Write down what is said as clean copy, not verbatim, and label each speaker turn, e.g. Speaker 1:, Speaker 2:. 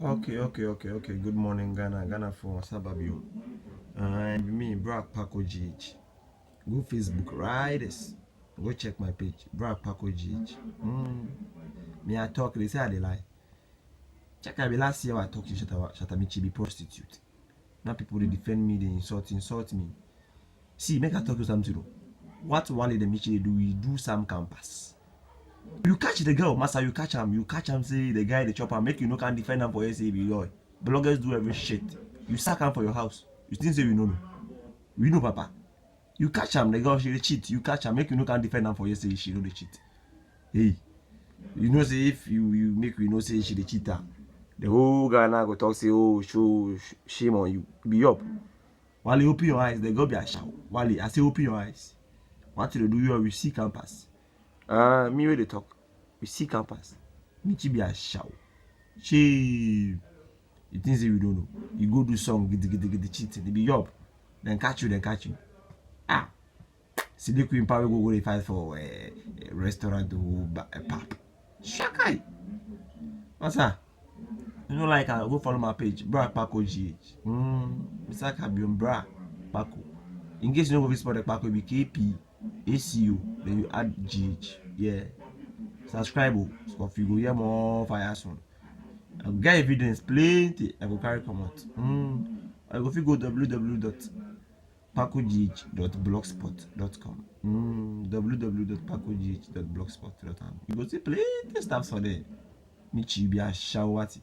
Speaker 1: Okay. Good morning, Ghana. Ghana for Sababio. Me, Brack Paco GH. Go Facebook, right? This. Go check my page, Brack Paco GH. Me, I talk, they say I they lie. Check out the last year I talked to Shatamichi be prostitute. Now people they defend me, they insult me. See, make I talk to something. What Wale the Michi they do, we do some campus. You catch the girl, master, you catch him, say the guy the chopper, make you no can defend him for SAB. Bloggers do every shit. You sack him for your house. You still say we know. We know, Papa. You catch him, the girl she cheat. You catch him, make you no can defend him for yesterday. She know the cheat. Hey, you know say if you make we know say she the cheater, the whole Ghana go talk say oh show shame on you. Be up. While you open your eyes, the girl be a shout. While I say open your eyes. What you do you see campus? Me where they talk. We see campus. Me be a shout. She you think say we don't know. You go do song, get the cheating. They be up. Then catch you. Ah. See the Queen Power go fight for a restaurant or a pub. Shakai. What's that? You know, like I go follow my page, Bra Paco GH. Mr. Kabion Bra Paco. In case you know what this product Paco be KP ACO, then you add GH. Yeah. Subscribe. So if you go hear more fire soon. I will get evidence plenty. I will carry come out. I go go www.pacogh.blogspot.com. www.pacogh.blogspot.com. You go see plenty stuff for there. Michi be a shawati.